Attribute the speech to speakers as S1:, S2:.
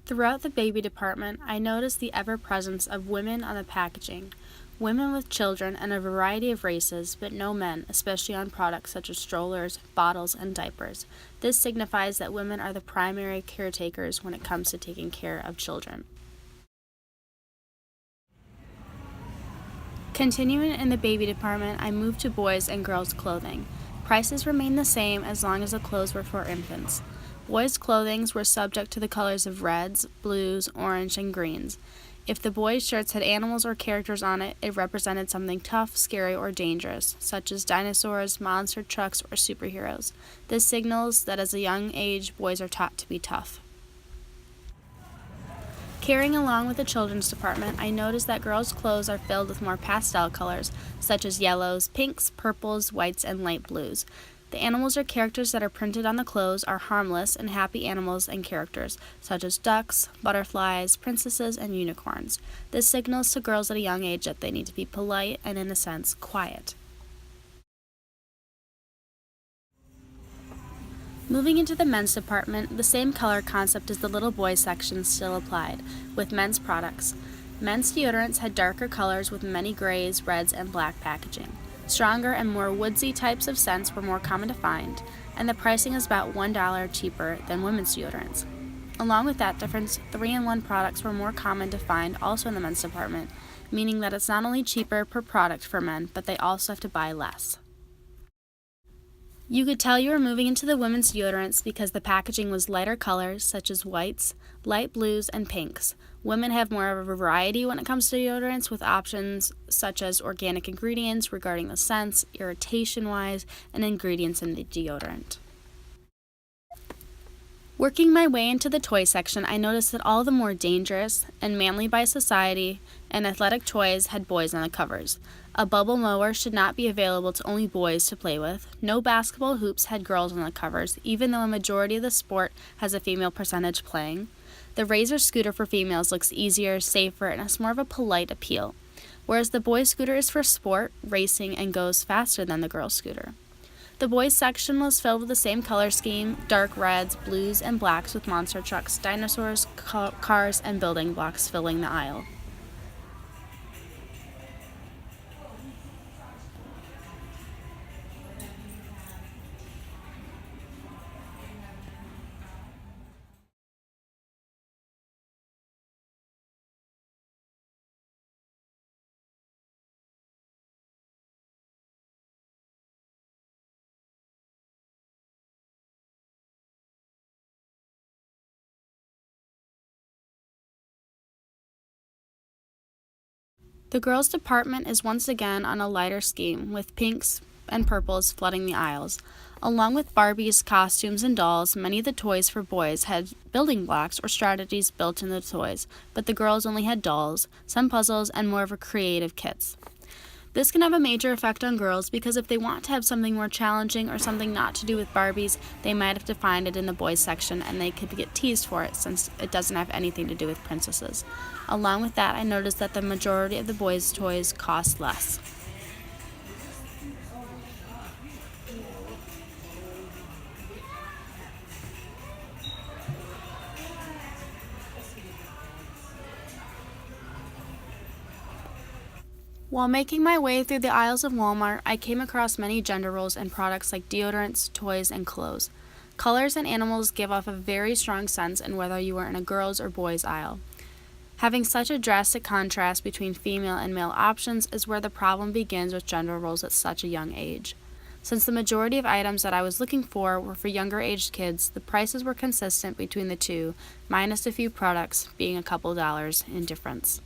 S1: Throughout the baby department, I noticed the ever-presence of women on the packaging. Women with children and a variety of races, but no men, especially on products such as strollers, bottles, and diapers. This signifies that women are the primary caretakers when it comes to taking care of children. Continuing in the baby department, I moved to boys and girls clothing. Prices remained the same as long as the clothes were for infants. Boys' clothing were subject to the colors of reds, blues, orange, and greens. If the boys' shirts had animals or characters on it, it represented something tough, scary, or dangerous, such as dinosaurs, monster trucks, or superheroes. This signals that as a young age, boys are taught to be tough. Carrying along with the children's department, I noticed that girls' clothes are filled with more pastel colors, such as yellows, pinks, purples, whites, and light blues. The animals or characters that are printed on the clothes are harmless and happy animals and characters, such as ducks, butterflies, princesses, and unicorns. This signals to girls at a young age that they need to be polite and, in a sense, quiet. Moving into the men's department, the same color concept as the little boys section still applied, with men's products. Men's deodorants had darker colors with many grays, reds, and black packaging. Stronger and more woodsy types of scents were more common to find, and the pricing is about $1 cheaper than women's deodorants. Along with that difference, 3-in-1 products were more common to find also in the men's department, meaning that it's not only cheaper per product for men, but they also have to buy less. You could tell you were moving into the women's deodorants because the packaging was lighter colors such as whites, light blues, and pinks. Women have more of a variety when it comes to deodorants, with options such as organic ingredients regarding the scents, irritation-wise, and ingredients in the deodorant. Working my way into the toy section, I noticed that all the more dangerous and manly by society and athletic toys had boys on the covers. A bubble mower should not be available to only boys to play with. No basketball hoops had girls on the covers, even though a majority of the sport has a female percentage playing. The Razor scooter for females looks easier, safer, and has more of a polite appeal, whereas the boy scooter is for sport, racing, and goes faster than the girl scooter. The boys section was filled with the same color scheme, dark reds, blues, and blacks with monster trucks, dinosaurs, cars, and building blocks filling the aisle. The girls' department is once again on a lighter scheme, with pinks and purples flooding the aisles. Along with Barbies, costumes, and dolls, many of the toys for boys had building blocks or strategies built into the toys, but the girls only had dolls, some puzzles, and more of a creative kits. This can have a major effect on girls because if they want to have something more challenging or something not to do with Barbies, they might have to find it in the boys section and they could get teased for it since it doesn't have anything to do with princesses. Along with that, I noticed that the majority of the boys' toys cost less. While making my way through the aisles of Walmart, I came across many gender roles in products like deodorants, toys, and clothes. Colors and animals give off a very strong sense in whether you were in a girls' or boys' aisle. Having such a drastic contrast between female and male options is where the problem begins with gender roles at such a young age. Since the majority of items that I was looking for were for younger aged kids, the prices were consistent between the two, minus a few products being a couple dollars in difference.